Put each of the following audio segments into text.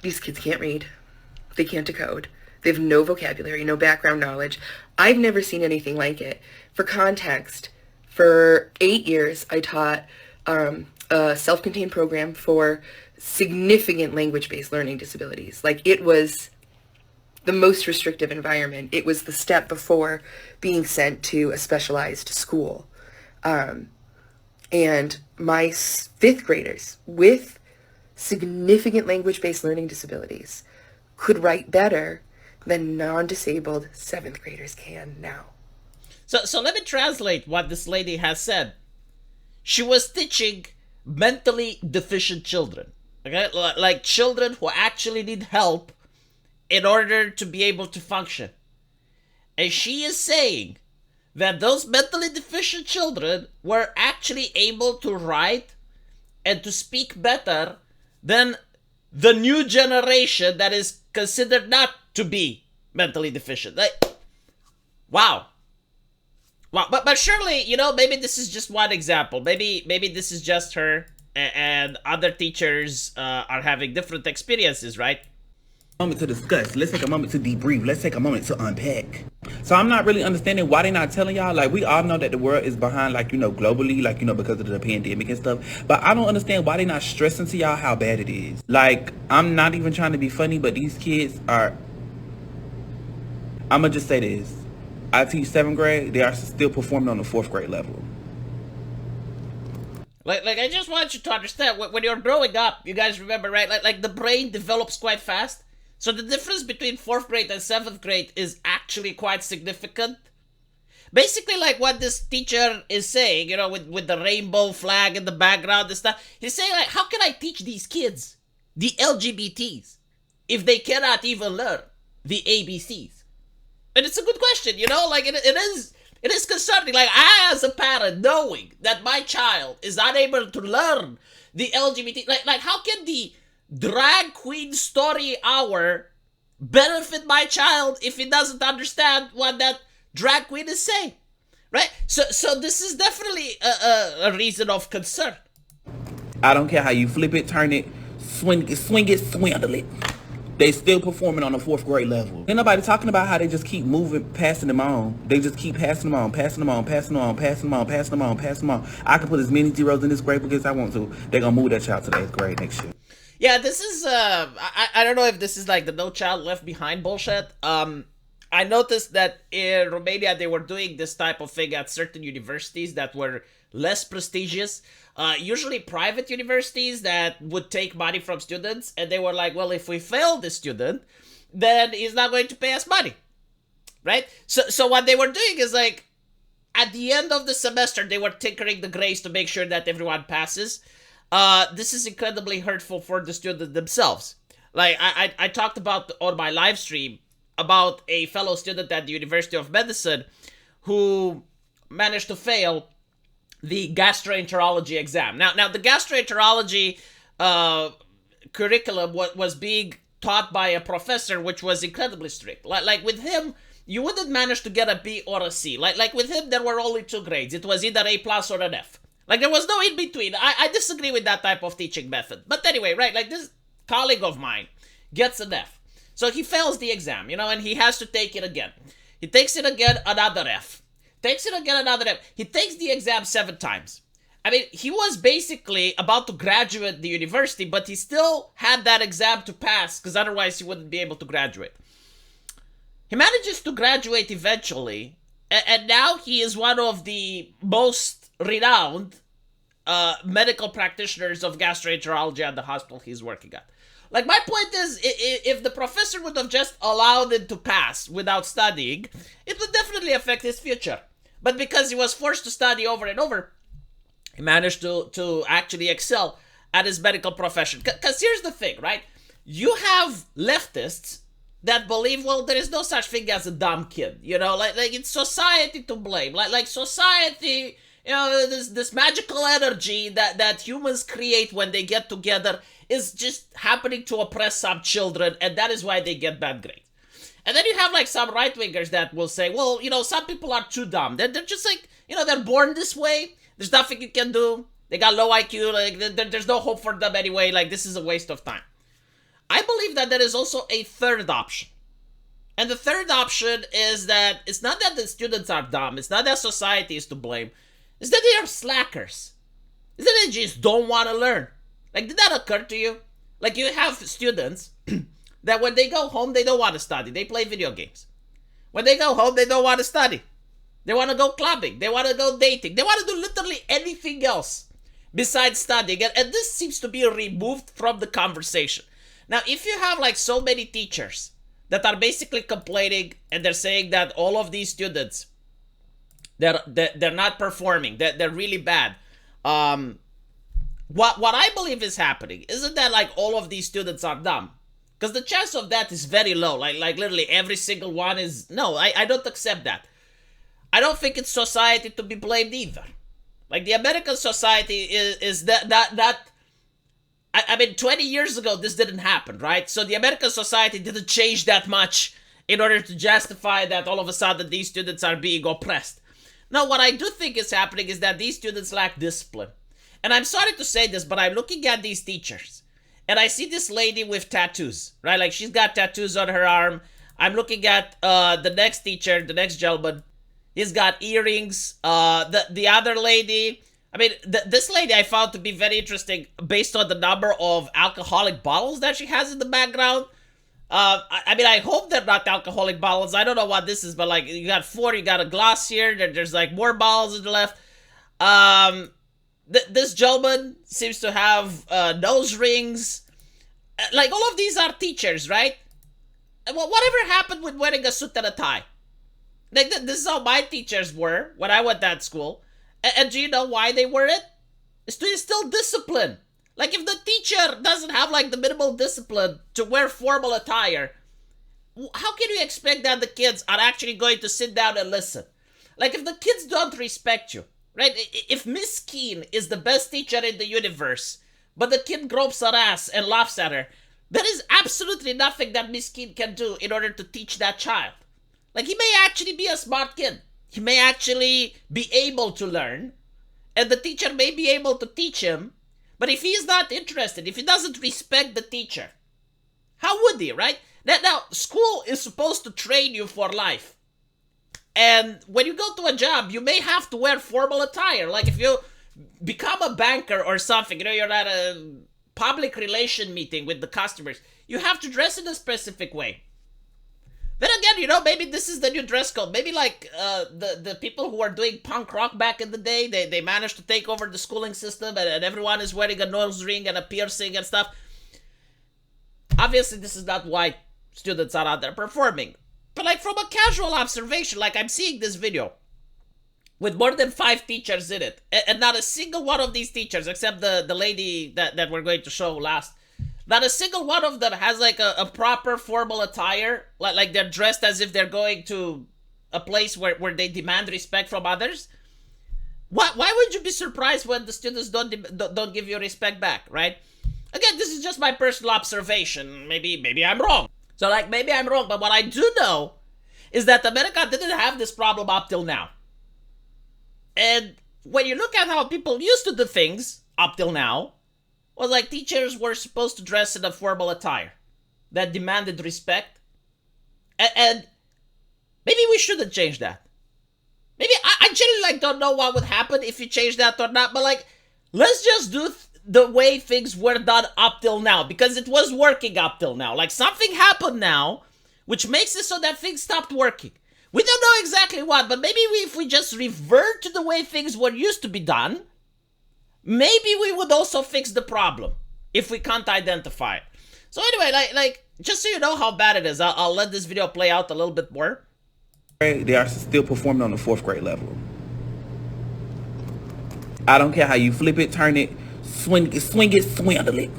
these kids can't read. They can't decode. They have no vocabulary, no background knowledge. I've never seen anything like it. For context, for 8 years, I taught a self-contained program for significant language-based learning disabilities. Like, it was the most restrictive environment. It was the step before being sent to a specialized school. And my fifth graders with significant language-based learning disabilities could write better than non-disabled seventh graders can now. So let me translate what this lady has said. She was teaching mentally deficient children, okay, like children who actually need help in order to be able to function. And she is saying that those mentally deficient children were actually able to write and to speak better than the new generation that is considered not to be mentally deficient. Like, wow. Wow, but surely, you know, maybe this is just one example. Maybe this is just her, and other teachers are having different experiences, right? Moment to discuss. Let's take a moment to debrief. Let's take a moment to unpack. So I'm not really understanding why they're not telling y'all. Like, we all know that the world is behind, like, you know, globally, like, you know, because of the pandemic and stuff. But I don't understand why they're not stressing to y'all how bad it is. Like, I'm not even trying to be funny, but these kids are... I'm going to just say this. I teach 7th grade. They are still performing on the 4th grade level. Like I just want you to understand, when you're growing up, you guys remember, right? Like the brain develops quite fast. So the difference between 4th grade and 7th grade is actually quite significant. Basically, like what this teacher is saying, you know, with the rainbow flag in the background and stuff, he's saying, like, how can I teach these kids, the LGBTs, if they cannot even learn the ABCs? And it's a good question, you know, like it is concerning. Like, I, as a parent, knowing that my child is unable to learn the LGBT, like how can the drag queen story hour benefit my child if he doesn't understand what that drag queen is saying, right? So this is definitely a reason of concern. I don't care how you flip it, turn it, swing it, swindle it. They still performing on the 4th grade level. Ain't nobody talking about how they just keep moving, passing them on. They just keep passing them on, passing them on, passing them on, passing them on, passing them on, passing them on. I can put as many zeros in this grade book as I want to. They're gonna move that child to the 8th grade next year. Yeah, this is I don't know if this is like the No Child Left Behind bullshit. I noticed that in Romania they were doing this type of thing at certain universities that were less prestigious. Usually private universities that would take money from students, and they were like, well, if we fail the student, then he's not going to pay us money, right? So what they were doing is, like, at the end of the semester, they were tinkering the grades to make sure that everyone passes. This is incredibly hurtful for the students themselves. Like, I talked about on my live stream about a fellow student at the University of Medicine who managed to fail the gastroenterology exam. Now the gastroenterology curriculum was being taught by a professor which was incredibly strict. Like with him, you wouldn't manage to get a B or a C. Like with him, there were only 2 grades. It was either A plus or an F. Like, there was no in between. I disagree with that type of teaching method. But anyway, right, like this colleague of mine gets an F. So he fails the exam, you know, and he has to take it again. He takes it again, another F. Takes it again, another F. He takes the exam 7 times. I mean, he was basically about to graduate the university, but he still had that exam to pass, because otherwise he wouldn't be able to graduate. He manages to graduate eventually, and now he is one of the most renowned medical practitioners of gastroenterology at the hospital he's working at. Like, my point is, if the professor would have just allowed him to pass without studying, it would definitely affect his future. But because he was forced to study over and over, he managed to actually excel at his medical profession. Because here's the thing, right? You have leftists that believe, well, there is no such thing as a dumb kid. You know, like it's society to blame. Like society, you know, this magical energy that humans create when they get together is just happening to oppress some children, and that is why they get bad grades. And then you have, like, some right-wingers that will say, well, you know, some people are too dumb. They're just, like, you know, they're born this way. There's nothing you can do. They got low IQ. Like, there's no hope for them anyway. Like, this is a waste of time. I believe believe that there is also a third option. And the third option is that it's not that the students are dumb, it's not that society is to blame, it's that they are slackers. It's that they just don't want to learn. Like, did that occur to you? Like, you have students that when they go home, they don't want to study. They play video games. When they go home, they don't want to study. They want to go clubbing. They want to go dating. They want to do literally anything else besides studying. And this seems to be removed from the conversation. Now, if you have like so many teachers that are basically complaining and they're saying that all of these students, they're not performing, they're really bad. What I believe is happening isn't that like all of these students are dumb, because the chance of that is very low. Like literally every single one is. No, I don't accept that. I don't think it's society to be blamed either. Like, the American society is that. I mean, 20 years ago, this didn't happen, right? So the American society didn't change that much in order to justify that all of a sudden these students are being oppressed. Now, what I do think is happening is that these students lack discipline. And I'm sorry to say this, but I'm looking at these teachers, and I see this lady with tattoos, right? Like, she's got tattoos on her arm. I'm looking at the next teacher, the next gentleman. He's got earrings. The other lady... I mean, this lady I found to be very interesting based on the number of alcoholic bottles that she has in the background. I mean, I hope they're not alcoholic bottles. I don't know what this is, but like, you got 4, you got a glass here. There's like more bottles on the left. This gentleman seems to have nose rings. Like, all of these are teachers, right? Well, whatever happened with wearing a suit and a tie? Like, this is how my teachers were when I went to that school. And do you know why they were it? It's to instill discipline. Like, if the teacher doesn't have, like, the minimal discipline to wear formal attire, how can you expect that the kids are actually going to sit down and listen? Like, if the kids don't respect you, right? If Miss Keen is the best teacher in the universe, but the kid gropes her ass and laughs at her, there is absolutely nothing that Miss Keen can do in order to teach that child. Like, he may actually be a smart kid. He may actually be able to learn, and the teacher may be able to teach him, but if he's not interested, if he doesn't respect the teacher, how would he, right? Now, school is supposed to train you for life. And when you go to a job, you may have to wear formal attire. Like, if you become a banker or something, you know, you're at a public relation meeting with the customers, you have to dress in a specific way. Then again, you know, maybe this is the new dress code. Maybe like the people who are doing punk rock back in the day, they managed to take over the schooling system, and everyone is wearing a nose ring and a piercing and stuff. Obviously, this is not why students are out there performing. But like, from a casual observation, like, I'm seeing this video with more than 5 teachers in it. And not a single one of these teachers, except the lady that we're going to show last, not a single one of them has like a proper formal attire. Like they're dressed as if they're going to a place where they demand respect from others. Why would you be surprised when the students don't give you respect back, right? Again, this is just my personal observation. Maybe I'm wrong. So like, maybe I'm wrong, but what I do know is that America didn't have this problem up till now. And when you look at how people used to do things up till now, was like, teachers were supposed to dress in a formal attire that demanded respect. And maybe we shouldn't change that. Maybe, I genuinely don't know what would happen if you change that or not, but like, let's just do the way things were done up till now, because it was working up till now. Like, something happened now, which makes it so that things stopped working. We don't know exactly what, but maybe if we just revert to the way things were used to be done, maybe we would also fix the problem if we can't identify it. So anyway, like just so you know how bad it is, I'll let this video play out a little bit more. They are still performing on the 4th grade level. I don't care how you flip it, turn it, swing it, swindle it.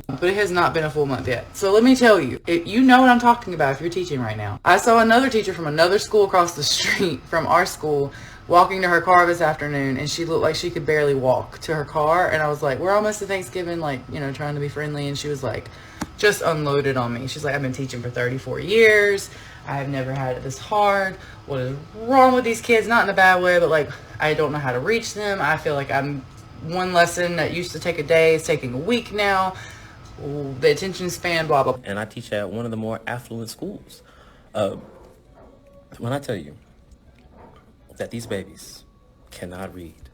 But it has not been a full month yet. So let me tell you, you know what I'm talking about if you're teaching right now. I saw another teacher from another school across the street from our school walking to her car this afternoon, and she looked like she could barely walk to her car. And I was like, we're almost to Thanksgiving, like, you know, trying to be friendly. And she was like, just unloaded on me. She's like, I've been teaching for 34 years. I have never had it this hard. What is wrong with these kids? Not in a bad way, but like, I don't know how to reach them. I feel like one lesson that used to take a day is taking a week now. the attention span, blah, blah. And I teach at one of the more affluent schools. When I tell you that these babies cannot read,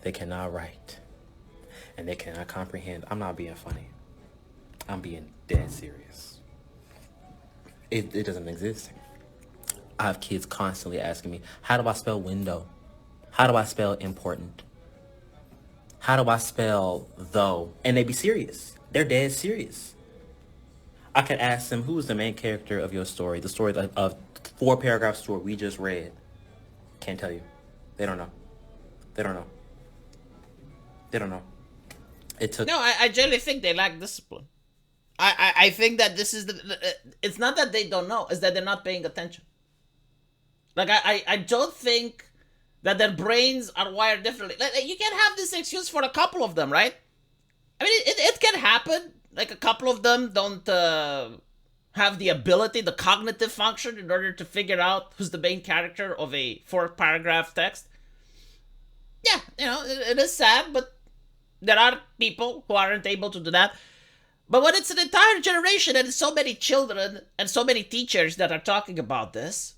they cannot write, and they cannot comprehend, I'm not being funny. I'm being dead serious. It doesn't exist. I have kids constantly asking me, how do I spell window? How do I spell important? How do I spell though? And they be serious. They're dead serious. I could ask them, who is the main character of your story? The story of 4-paragraph story we just read. Can't tell you. They don't know. They don't know. They don't know. It took... No, I generally think they lack discipline. I think that this is it's not that they don't know, it's that they're not paying attention. Like, I don't think that their brains are wired differently. Like, you can have this excuse for a couple of them, right? I mean, it can happen. Like, a couple of them don't have the ability, the cognitive function in order to figure out who's the main character of a 4-paragraph text. Yeah, you know, it is sad, but there are people who aren't able to do that. But when it's an entire generation and so many children and so many teachers that are talking about this,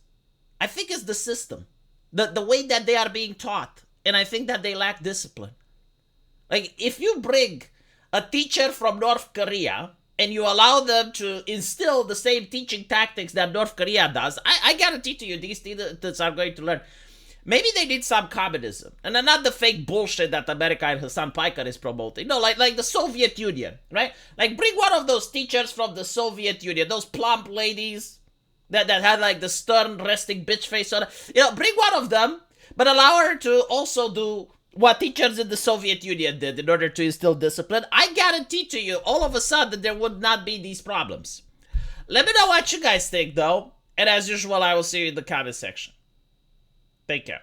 I think it's the system. The way that they are being taught. And I think that they lack discipline. Like, if you bring a teacher from North Korea and you allow them to instill the same teaching tactics that North Korea does, I guarantee to you these students are going to learn. Maybe they need some communism. And not the fake bullshit that America and Hassan Piker is promoting. No, like the Soviet Union, right? Like, bring one of those teachers from the Soviet Union, those plump ladies that had like the stern resting bitch face on. You know, bring one of them, but allow her to also do what teachers in the Soviet Union did in order to instill discipline. I guarantee to you, all of a sudden, there would not be these problems. Let me know what you guys think, though. And as usual, I will see you in the comment section. Take care.